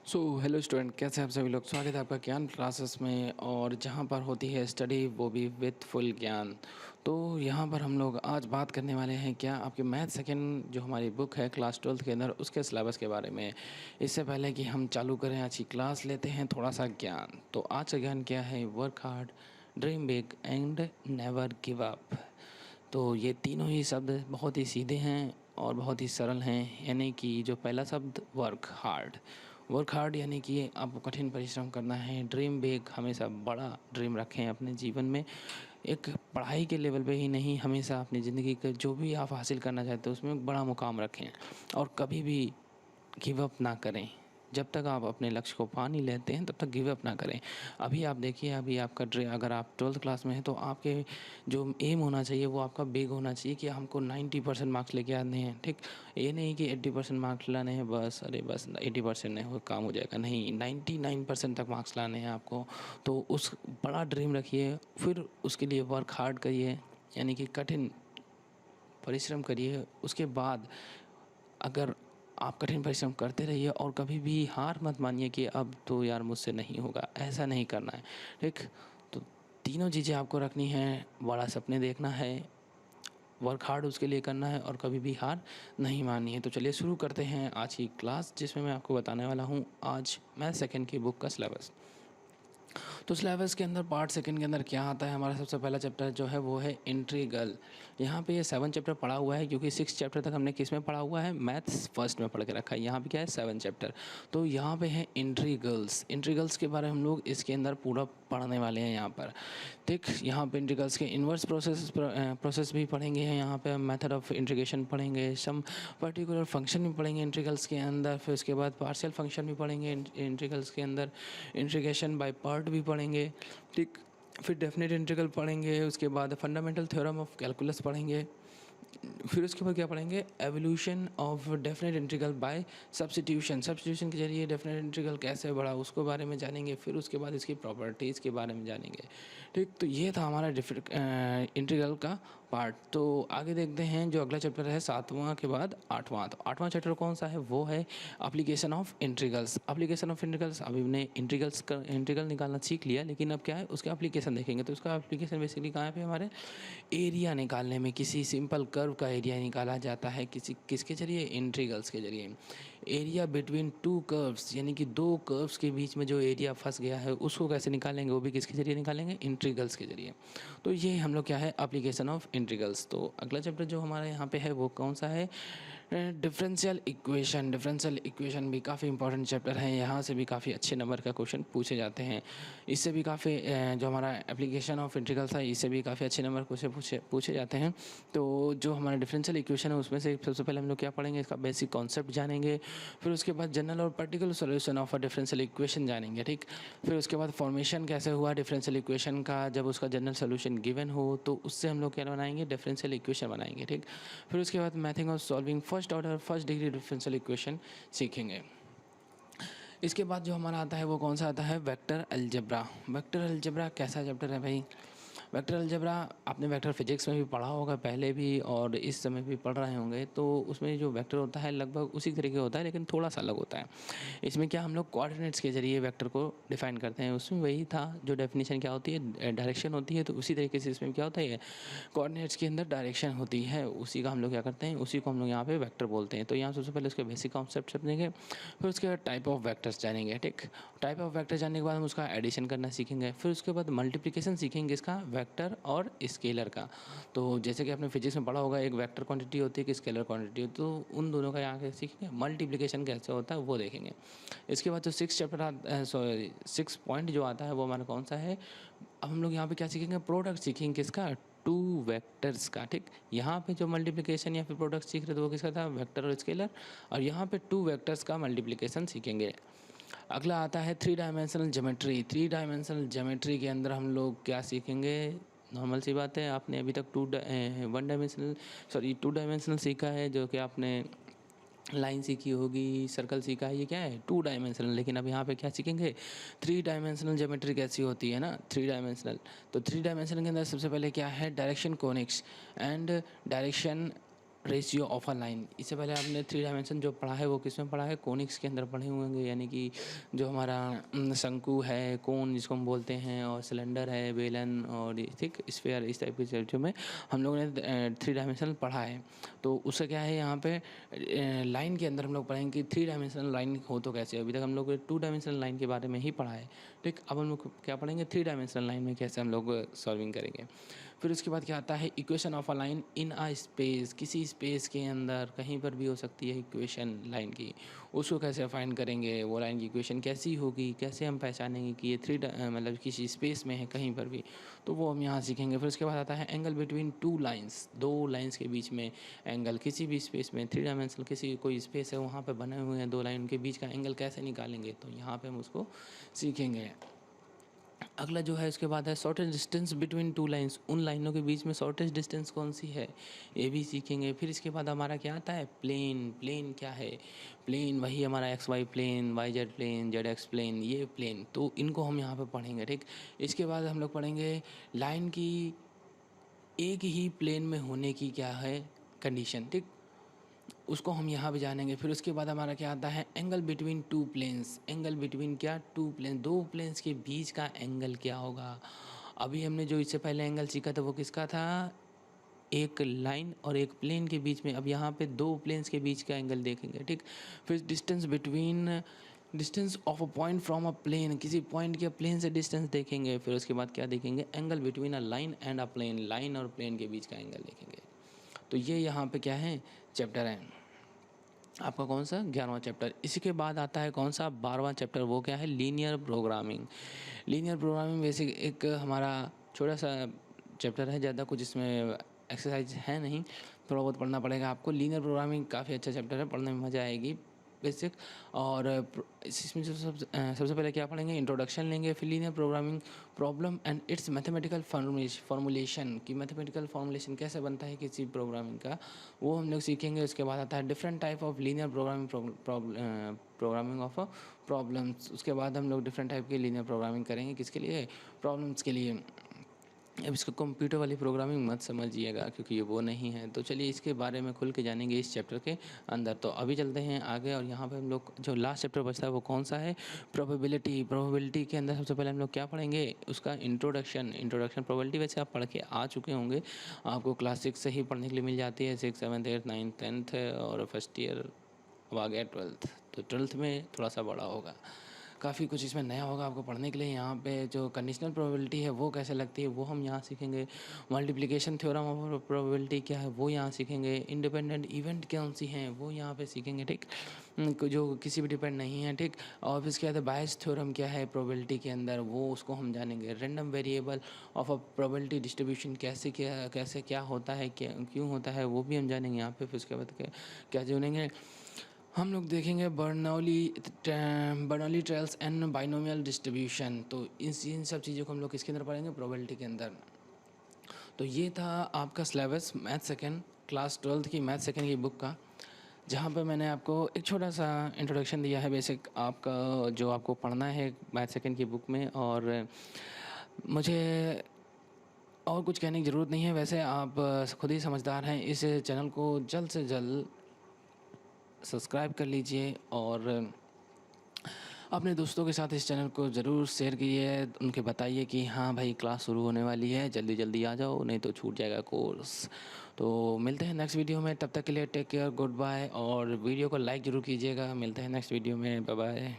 Hello student, कैसे हैं आप सभी लोग। स्वागत है आपका ज्ञान क्लासेस में, और जहां पर होती है स्टडी वो भी विथ फुल ज्ञान। तो यहां पर हम लोग आज बात करने वाले हैं क्या आपके मैथ सेकंड जो हमारी बुक है क्लास 12th के अंदर उसके सिलेबस के बारे में। इससे पहले कि हम चालू करें आज की क्लास, लेते हैं थोड़ा सा ज्ञान। तो आज का ज्ञान क्या है? Work hard, dream big and never give up. तो ये तीनों ही शब्द बहुत ही सीधे हैं और बहुत ही सरल हैं। यानी कि जो पहला शब्द वर्क हार्ड यानी कि आपको कठिन परिश्रम करना है। ड्रीम बिग, हमेशा बड़ा ड्रीम रखें अपने जीवन में। एक पढ़ाई के लेवल पे ही नहीं, हमेशा अपनी ज़िंदगी का जो भी आप हासिल करना चाहते हो उसमें एक बड़ा मुकाम रखें और कभी भी गिव अप ना करें। जब तक आप अपने लक्ष्य को पा नहीं लेते हैं तब तक गिव अप ना करें। अभी आप देखिए, अभी आपका अगर आप 12th क्लास में हैं तो आपके जो एम होना चाहिए वो आपका बिग होना चाहिए कि हमको 90% मार्क्स लेके आने हैं। ठीक, ये नहीं कि 80% मार्क्स लाने हैं बस, अरे बस 80% नहीं हो काम हो जाएगा, नहीं, 99% तक मार्क्स लाने हैं आपको। तो उस बड़ा ड्रीम रखिए, फिर उसके लिए वर्क हार्ड करिए, यानी कि कठिन परिश्रम करिए। उसके बाद अगर आप कठिन परिश्रम करते रहिए और कभी भी हार मत मानिए कि अब तो यार मुझसे नहीं होगा, ऐसा नहीं करना है। ठीक, तो तीनों चीज़ें आपको रखनी है। बड़ा सपने देखना है, वर्क हार्ड उसके लिए करना है और कभी भी हार नहीं माननी है। तो चलिए शुरू करते हैं आज की क्लास, जिसमें मैं आपको बताने वाला हूँ आज मैथ सेकंड की बुक का सिलेबस। तो सिलेबस के अंदर पार्ट सेकंड के अंदर क्या आता है? हमारा सबसे पहला चैप्टर जो है वो है इंटीग्रल। यहाँ पे ये 7 चैप्टर पढ़ा हुआ है, क्योंकि 6 चैप्टर तक हमने किस में पढ़ा हुआ है? मैथ्स फर्स्ट में पढ़ के रखा है। यहाँ पे क्या है? 7 चैप्टर। तो यहाँ पे है इंटीग्रल्स के बारे में हम लोग इसके अंदर पूरा पढ़ने वाले हैं यहाँ पर। ठीक, यहाँ पे इंटीग्रल्स के इन्वर्स प्रोसेस भी पढ़ेंगे। यहाँ पे मेथड ऑफ इंटीग्रेशन पढ़ेंगे, सम पर्टिकुलर फंक्शन भी पढ़ेंगे इंटीग्रल्स के अंदर। फिर उसके बाद पार्शियल फंक्शन भी पढ़ेंगे इंटीग्रल्स के अंदर, इंटीग्रेशन बाय पार्ट भी पढ़ेंगे। ठीक, फिर डेफिनेट इंटीग्रल पढ़ेंगे। उसके बाद फंडामेंटल थ्योरम ऑफ कैलकुलस पढ़ेंगे। फिर उसके बाद क्या पढ़ेंगे? Evolution of definite integral by substitution के जरिए डेफिनेट इंटीग्रल कैसे बढ़ा उसको बारे में जानेंगे। फिर उसके बाद इसकी प्रॉपर्टीज़ के बारे में जानेंगे। ठीक, तो ये था हमारा इंटीग्रल का पार्ट। तो आगे देखते हैं जो अगला चैप्टर है 7वां के बाद 8वां। तो 8वां चैप्टर कौन सा है? वो है एप्लीकेशन ऑफ इंटीग्रल्स। अभी हमने इंटीग्रल निकालना सीख लिया, लेकिन अब क्या है? उसका एप्लीकेशन देखेंगे। तो उसका एप्लीकेशन बेसिकली कहाँ पे? हमारे एरिया निकालने में। किसी सिंपल कर्व का एरिया निकाला जाता है किसके जरिए? इंटीग्रल्स के जरिए। एरिया बिटवीन टू कर्व्स, यानी कि दो कर्व्स के बीच में जो एरिया फंस गया है उसको कैसे निकालेंगे? वो भी किसके जरिए निकालेंगे? इंटीग्रल्स के जरिए। तो ये हम लोग क्या है? Application of integrals. तो अगला चैप्टर जो हमारे यहाँ पे है वो कौन सा है? डिफरेंशियल इक्वेशन भी काफ़ी इंपॉर्टेंट चैप्टर है। यहाँ से भी काफ़ी अच्छे नंबर का क्वेश्चन पूछे जाते हैं। इससे भी काफ़ी जो हमारा एप्लीकेशन ऑफ इंटीग्रल्स है इससे भी काफ़ी अच्छे नंबर क्वेश्चन पूछे जाते हैं। तो जो हमारा डिफरेंशियल इक्वेशन है उसमें से सबसे पहले हम लोग क्या पढ़ेंगे? इसका बेसिक कॉन्सेप्ट जानेंगे। फिर उसके बाद जनरल और particular solution of a differential equation जानेंगे। ठीक, फिर उसके बाद फॉर्मेशन कैसे हुआ डिफरेंशियल इक्वेशन का, जब उसका जनरल सॉल्यूशन गिवन हो तो उससे हम लोग क्या बनाएंगे? डिफरेंशियल इक्वेशन बनाएंगे। ठीक, फिर उसके बाद method of solving first degree differential equation सीखेंगे। इसके बाद जो हमारा आता है वो कौन सा आता है? वेक्टर अलजेब्रा कैसा चैप्टर है भाई? वेक्टर अलजेब्रा आपने वेक्टर फिजिक्स में भी पढ़ा होगा पहले भी, और इस समय भी पढ़ रहे होंगे। तो उसमें जो वेक्टर होता है लगभग उसी तरीके होता है, लेकिन थोड़ा सा अलग होता है। इसमें क्या हम लोग कोऑर्डिनेट्स के जरिए वेक्टर को डिफाइन करते हैं। उसमें वही था जो डेफिनेशन क्या होती है? डायरेक्शन होती है। तो उसी तरीके से इसमें क्या होता है? कोऑर्डिनेट्स के अंदर डायरेक्शन होती है, उसी का हम लोग क्या करते हैं? उसी को हम लोग यहाँ पे वेक्टर बोलते हैं। तो यहाँ सबसे पहले उसके बेसिक कॉन्सेप्ट समझेंगे, फिर उसके बाद टाइप ऑफ वेक्टर्स जानेंगे। ठीक, टाइप ऑफ वेक्टर जानने के बाद हम उसका एडिशन करना सीखेंगे। फिर उसके बाद मल्टीप्लिकेशन सीखेंगे, इसका वेक्टर और स्केलर का। तो जैसे कि आपने फिजिक्स में पढ़ा होगा, एक वेक्टर क्वांटिटी होती है, एक स्केलर क्वांटिटी होती है। तो उन दोनों का यहाँ के सीखेंगे। मल्टीप्लिकेशन कैसे होता है वो देखेंगे। इसके बाद जो 6 पॉइंट जो आता है वो हमारा कौन सा है? अब हम लोग यहाँ पे क्या सीखेंगे? प्रोडक्ट सीखेंगे। किसका? टू वेक्टर्स का। ठीक, यहाँ पे जो मल्टीप्लिकेशन या फिर प्रोडक्ट सीख रहे थे वो किसका था? वेक्टर और स्केलर। और यहाँ पे टू वेक्टर्स का मल्टीप्लिकेशन सीखेंगे। अगला आता है थ्री डायमेंशनल ज्योमेट्री के अंदर हम लोग क्या सीखेंगे? नॉर्मल सी बात है, आपने अभी तक टू डायमेंशनल सीखा है, जो कि आपने लाइन सीखी होगी, सर्कल सीखा है, ये क्या है? 2 डायमेंशनल। लेकिन अब यहाँ पे क्या सीखेंगे? 3 डायमेंशनल ज्योमेट्री कैसी होती है ना, 3 डायमेंशनल। तो 3 डायमेंशनल के अंदर सबसे पहले क्या है? Direction conics and direction ratio of a line. इससे पहले आपने थ्री डायमेंशन जो पढ़ा है वो किस में पढ़ा है? कोनिक्स के अंदर पढ़े हुए होंगे, यानी कि जो हमारा शंकु है, कोन जिसको हम बोलते हैं, और सिलेंडर है, बेलन, और ठीक स्फीयर, इस टाइप की चीज़ों में हम लोगों ने थ्री डायमेंशनल पढ़ा है। तो उससे क्या है, यहाँ पे लाइन के अंदर हम लोग पढ़ेंगे कि थ्री डायमेंशनल लाइन हो तो कैसे। अभी तक हम लोग टू डायमेंशनल लाइन के बारे में ही पढ़ा है, ठीक। अब हम लोग क्या पढ़ेंगे, थ्री डायमेंशनल लाइन में कैसे हम लोग सॉल्विंग करेंगे। फिर उसके बाद क्या आता है, equation of a line in a space. किसी स्पेस के अंदर कहीं पर भी हो सकती है इक्वेशन लाइन की, उसको कैसे फाइंड करेंगे, वो लाइन की इक्वेशन कैसी होगी, कैसे हम पहचानेंगे कि ये मतलब किसी स्पेस में है कहीं पर भी, तो वो हम यहाँ सीखेंगे। फिर उसके बाद आता है एंगल बिटवीन टू लाइन्स। दो लाइन्स के बीच में एंगल, किसी भी स्पेस में थ्री डायमेंशनल किसी कोई स्पेस है वहाँ पर बने हुए हैं दो लाइन, के बीच का एंगल कैसे निकालेंगे, तो यहाँ पर हम उसको सीखेंगे। अगला जो है उसके बाद है shortest distance between two lines. उन लाइनों के बीच में शॉर्टेस्ट डिस्टेंस कौन सी है, ये भी सीखेंगे। फिर इसके बाद हमारा क्या आता है, प्लेन। प्लेन क्या है, प्लेन वही हमारा X Y plane, Y Z plane, Z X plane, ये प्लेन, तो इनको हम यहाँ पे पढ़ेंगे, ठीक। इसके बाद हम लोग पढ़ेंगे लाइन की एक ही प्लेन में होने की क्या है कंडीशन, ठीक, उसको हम यहाँ पे जानेंगे। फिर उसके बाद हमारा क्या आता है, angle between two planes. Angle between क्या, टू प्लेन, दो प्लेन्स के बीच का एंगल क्या होगा। अभी हमने जो इससे पहले एंगल सीखा था वो किसका था, एक लाइन और एक प्लेन के बीच में। अब यहाँ पे दो प्लेन्स के बीच का एंगल देखेंगे, ठीक। फिर distance of a point from a plane, किसी पॉइंट के प्लेन से डिस्टेंस देखेंगे। फिर उसके बाद क्या देखेंगे, angle between a line and a plane. Line और प्लेन के बीच का एंगल देखेंगे। तो ये यहाँ पे क्या है, चैप्टर है आपका कौन सा, 11वां चैप्टर। इसी के बाद आता है कौन सा, 12वां चैप्टर, वो क्या है, linear programming. Linear programming basic एक हमारा छोटा सा चैप्टर है, ज़्यादा कुछ इसमें एक्सरसाइज है नहीं, थोड़ा बहुत पढ़ना पड़ेगा आपको। लीनियर प्रोग्रामिंग काफ़ी अच्छा चैप्टर है, पढ़ने में मज़ा आएगी, बेसिक। और इसमें जो सबसे पहले क्या पढ़ेंगे, इंट्रोडक्शन लेंगे। फिर linear programming problem and it's mathematical formulation, की मैथमेटिकल फॉर्मुलेशन कैसे बनता है किसी प्रोग्रामिंग का, वो हम लोग सीखेंगे। उसके बाद आता है different type of linear programming of problems. उसके बाद हम लोग डिफरेंट टाइप की लीनियर प्रोग्रामिंग करेंगे, किसके लिए, प्रॉब्लम्स के लिए। अब इसको कंप्यूटर वाली प्रोग्रामिंग मत समझिएगा, क्योंकि ये वो नहीं है। तो चलिए इसके बारे में खुल के जानेंगे इस चैप्टर के अंदर। तो अभी चलते हैं आगे, और यहाँ पे हम लोग जो लास्ट चैप्टर बचता है वो कौन सा है, प्रोबेबिलिटी। प्रोबेबिलिटी के अंदर सबसे पहले हम लोग क्या पढ़ेंगे, उसका इंट्रोडक्शन। प्रोबेबिलिटी वैसे आप पढ़ के आ चुके होंगे, आपको क्लास 6 से ही पढ़ने के लिए मिल जाती है, 6, 7, 8, 9, 10th और फर्स्ट ईयर, अब आ गया 12th। तो 12th में थोड़ा सा बड़ा होगा, काफ़ी कुछ इसमें नया होगा आपको पढ़ने के लिए। यहाँ पे जो कंडीशनल प्रोबेबिलिटी है वो कैसे लगती है वो हम यहाँ सीखेंगे। मल्टीप्लिकेशन थ्योरम ऑफ प्रोबेबिलिटी क्या है वो यहाँ सीखेंगे। इंडिपेंडेंट इवेंट कौन सी हैं वो यहाँ पे सीखेंगे, ठीक, जो किसी भी डिपेंड नहीं है, ठीक। और फिर इसके बाद बायस थ्योरम क्या है प्रोबेबिलिटी के अंदर, वो उसको हम जानेंगे। Random variable of a probability distribution कैसे क्या होता है, क्यों होता है, वो भी हम जानेंगे यहाँ पे। फिर उसके बाद क्या जानेंगे, हम लोग देखेंगे Bernoulli trials and binomial distribution. तो इन सब चीज़ों को हम लोग किसके अंदर पढ़ेंगे, प्रोबेबिलिटी के अंदर। तो ये था आपका syllabus math second, class 12th की मैथ सेकेंड की बुक का, जहाँ पर मैंने आपको एक छोटा सा इंट्रोडक्शन दिया है बेसिक आपका, जो आपको पढ़ना है मैथ सेकेंड की बुक में। और मुझे और कुछ कहने की ज़रूरत नहीं है, वैसे आप खुद ही समझदार हैं। इस चैनल को जल्द से जल्द सब्सक्राइब कर लीजिए, और अपने दोस्तों के साथ इस चैनल को ज़रूर शेयर कीजिए, उनके बताइए कि हाँ भाई क्लास शुरू होने वाली है, जल्दी जल्दी आ जाओ, नहीं तो छूट जाएगा कोर्स। तो मिलते हैं नेक्स्ट वीडियो में, तब तक के लिए टेक केयर, गुड बाय, और वीडियो को लाइक ज़रूर कीजिएगा। मिलते हैं नेक्स्ट वीडियो में, बाय बाय।